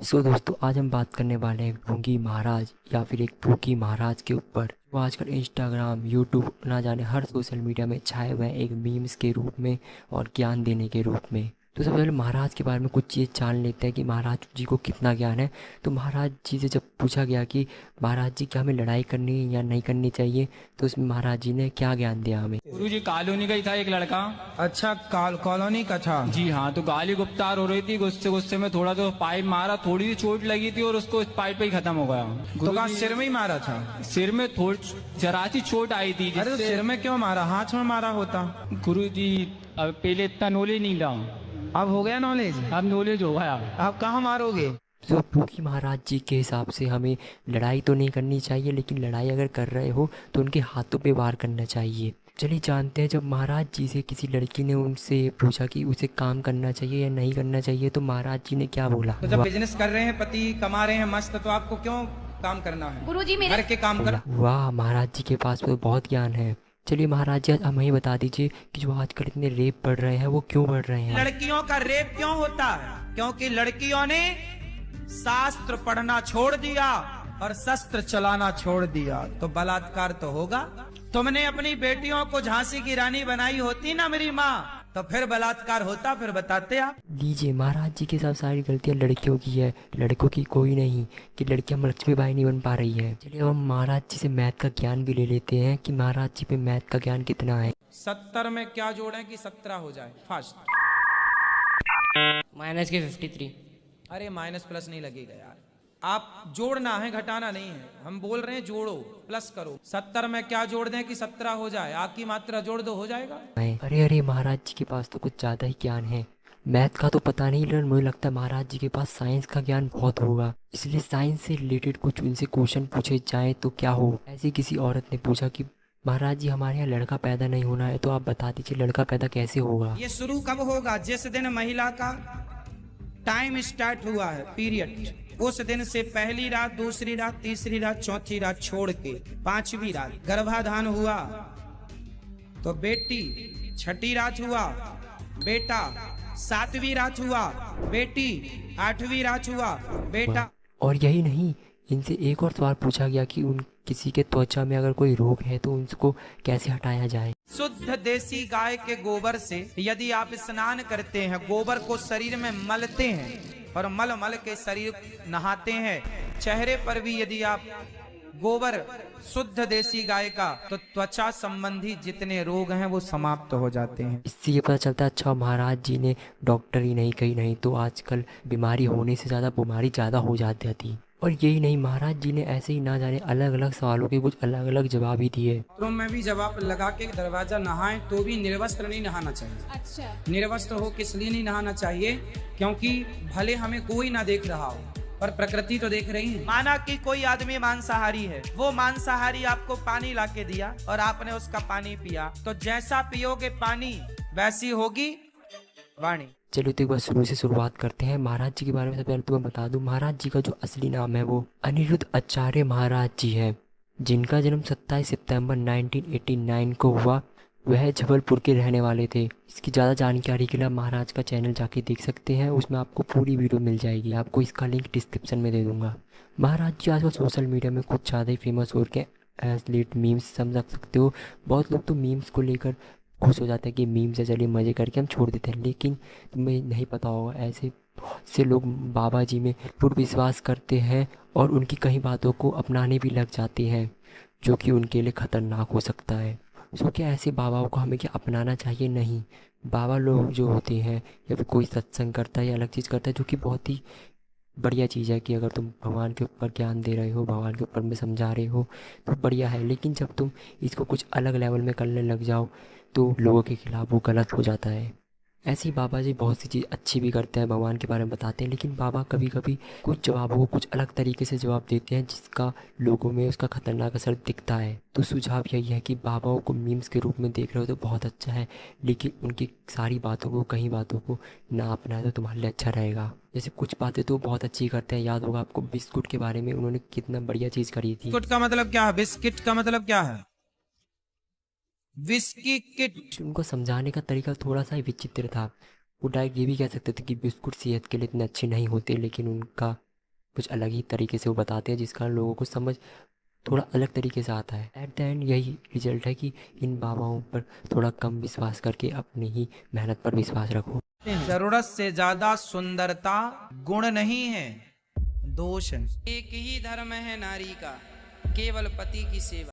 दोस्तों आज हम बात करने वाले हैं ढोंगी महाराज या फिर एक भूखी महाराज के ऊपर। वो आजकल इंस्टाग्राम, यूट्यूब ना जाने हर सोशल मीडिया में छाए हुए हैं एक मीम्स के रूप में और ज्ञान देने के रूप में। तो सबसे पहले महाराज के बारे में कुछ चीज़ जान लेते हैं कि महाराज जी को कितना ज्ञान है। तो महाराज जी से जब पूछा गया कि महाराज जी क्या हमें लड़ाई करनी या नहीं करनी चाहिए, तो उसमें महाराज जी ने क्या ज्ञान दिया हमें। गुरुजी कॉलोनी का ही था एक लड़का। अच्छा, कॉलोनी का था। जी हाँ, तो गाली गुप्तार हो रही थी, गुस्से गुस्से में थोड़ा तो पाइप मारा, थोड़ी सी चोट लगी थी और उसको पाइप पे ही खत्म हो गया। तो कहा सिर में ही मारा था? सिर में थोड़ी जरा सी चोट आई थी। अरे तो सिर में क्यों मारा, हाथ में मारा होता। गुरुजी अब पहले इतना नॉलेज नहीं था, अब हो गया नॉलेज, अब नॉलेज हो गया। अब कहाँ मारोगे? तो भूखी महाराज जी के हिसाब से हमें लड़ाई तो नहीं करनी चाहिए, लेकिन लड़ाई अगर कर रहे हो तो उनके हाथों पे वार करना चाहिए। चलिए जानते हैं, जब महाराज जी से किसी लड़की ने उनसे पूछा कि उसे काम करना चाहिए या नहीं करना चाहिए, तो महाराज जी ने क्या बोला। तो जब बिजनेस कर रहे हैं, पति कमा रहे हैं मस्त, तो आपको क्यों काम करना है? गुरुजी मेरे घर के काम कर। वाह, महाराज जी के पास तो बहुत ज्ञान है। चलिए महाराज जी, आज हमें बता दीजिए कि जो आजकल इतने रेप बढ़ रहे हैं वो क्यों बढ़ रहे हैं। लड़कियों का रेप क्यों होता है? क्योंकि लड़कियों ने शास्त्र पढ़ना छोड़ दिया और शस्त्र चलाना छोड़ दिया, तो बलात्कार तो होगा। तुमने अपनी बेटियों को झांसी की रानी बनाई होती ना मेरी माँ, तो फिर बलात्कार होता, फिर बताते आप। लीजिए, महाराज जी के साथ सारी गलतियां लड़कियों की है, लड़कों की कोई नहीं, कि लड़कियां लक्ष्मीबाई नहीं बन पा रही है। चलिए अब हम महाराज जी से मैथ का ज्ञान भी ले लेते हैं कि महाराज जी पे मैथ का ज्ञान कितना है। 70 में क्या जोड़ें कि 17 हो जाए? फास्ट। माइनस के 53। अरे माइनस प्लस नहीं लगेगा यार, आप जोड़ना है, घटाना नहीं है। हम बोल रहे हैं जोड़ो, प्लस करो। 70 में क्या जोड़ दें कि 17 हो जाए? आ की मात्रा जोड़ दो, हो जाएगा। अरे अरे, महाराज जी के पास तो कुछ ज़्यादा ही ज्ञान है। मैथ का तो पता नहीं, लेकिन मुझे लगता है महाराज जी के पास साइंस का ज्ञान बहुत होगा, इसलिए साइंस से रिलेटेड कुछ उनसे क्वेश्चन पूछे जाए तो क्या हो। ऐसी किसी औरत ने पूछा कि महाराज जी हमारे यहाँ लड़का पैदा नहीं होना है, तो आप बता दीजिए लड़का पैदा कैसे होगा। ये शुरू कब होगा? जिस दिन महिला का टाइम स्टार्ट हुआ है, पीरियड, उस दिन से पहली रात, दूसरी रात, तीसरी रात, चौथी रात छोड़ के 5वीं रात गर्भाधान हुआ तो बेटी, 6ठी रात हुआ बेटा, 7वीं रात हुआ बेटी, 8वीं रात हुआ बेटा। और यही नहीं, इनसे एक और सवाल पूछा गया कि उन किसी के त्वचा में अगर कोई रोग है तो उसको कैसे हटाया जाए। शुद्ध देसी गाय के गोबर से यदि आप स्नान करते हैं, गोबर को शरीर में मलते हैं और मल मल के शरीर नहाते हैं, चेहरे पर भी यदि आप गोबर शुद्ध देसी गाय का, तो त्वचा संबंधी जितने रोग हैं वो समाप्त हो जाते हैं। इससे ये पता चलता है, अच्छा महाराज जी ने डॉक्टर ही नहीं कही, नहीं तो आजकल बीमारी होने से ज़्यादा बीमारी ज़्यादा हो जाती थी। और यही नहीं, महाराज जी ने ऐसे ही ना जाने अलग अलग सवालों के कुछ अलग अलग जवाब ही दिए। तो मैं भी जवाब लगा के दरवाजा नहाए तो भी निर्वस्त्र नहीं नहाना चाहिए। अच्छा, निर्वस्त्र हो किस लिए नहीं नहाना चाहिए? क्योंकि भले हमें कोई ना देख रहा हो पर प्रकृति तो देख रही है। माना कि कोई आदमी मांसाहारी है, वो मांसाहारी आपको पानी लाके दिया और आपने उसका पानी पिया, तो जैसा पियोगे पानी वैसी होगी वाणी। चलो तो एक बार शुरू से शुरुआत करते हैं। महाराज जी के बारे में सबसे पहले तो मैं बता दूं, महाराज जी का जो असली नाम है वो अनिरुद्ध आचार्य महाराज जी है, जिनका जन्म 27 सितंबर 1989 को हुआ। वह जबलपुर के रहने वाले थे। इसकी ज़्यादा जानकारी के लिए आप महाराज का चैनल जाके देख सकते हैं, उसमें आपको पूरी वीडियो मिल जाएगी। आपको इसका लिंक डिस्क्रिप्शन में दे दूंगा। महाराज जी आजकल सोशल मीडिया में कुछ ज़्यादा ही फेमस हो के एथलीट मीम्स समझ सकते हो। बहुत लोग तो मीम्स को लेकर खुश हो जाते हैं कि मीम्स है, चलिए मज़े करके हम छोड़ देते हैं, लेकिन तुम्हें नहीं पता होगा ऐसे बहुत से लोग बाबा जी में पूर्ण विश्वास करते हैं और उनकी कई बातों को अपनाने भी लग जाते हैं, जो कि उनके लिए ख़तरनाक हो सकता है। सो क्या ऐसे बाबाओं को हमें क्या अपनाना चाहिए? नहीं। बाबा लोग जो होते हैं या फिर कोई सत्संग करता है या अलग चीज़ करता है, जो कि बहुत ही बढ़िया चीज़ है कि अगर तुम भगवान के ऊपर ज्ञान दे रहे हो, भगवान के ऊपर में समझा रहे हो तो बढ़िया है। लेकिन जब तुम इसको कुछ अलग लेवल में करने लग जाओ तो लोगों के खिलाफ वो गलत हो जाता है। ऐसे ही बाबा जी बहुत सी चीज़ अच्छी भी करते हैं, भगवान के बारे में बताते हैं, लेकिन बाबा कभी कभी कुछ जवाबों को कुछ अलग तरीके से जवाब देते हैं जिसका लोगों में उसका खतरनाक असर दिखता है। तो सुझाव यही है कि बाबाओं को मीम्स के रूप में देख रहे हो तो बहुत अच्छा है, लेकिन उनकी सारी बातों को, कई बातों को ना अपनाए तो तुम्हारे लिए अच्छा रहेगा। जैसे कुछ बातें तो बहुत अच्छी करते हैं, याद होगा आपको बिस्कुट के बारे में, उन्होंने कितना बढ़िया चीज़ करी थी। बिस्कुट का मतलब क्या है? बिस्किट का मतलब क्या है? Whisky kit. उनको समझाने का तरीका थोड़ा सा ही विचित्र था। वो डायरेक्ट ये भी कह सकते थे कि बिस्कुट सेहत के लिए इतने अच्छे नहीं होते, लेकिन उनका कुछ अलग ही तरीके से वो बताते हैं, जिसका लोगों को समझ थोड़ा अलग तरीके से आता है। एट द एंड यही रिजल्ट है कि इन बाबाओं पर थोड़ा कम विश्वास करके अपनी ही मेहनत पर विश्वास रखो। जरूरत से ज्यादा सुंदरता गुण नहीं है, दोष है। एक ही धर्म है नारी का, केवल पति की सेवा।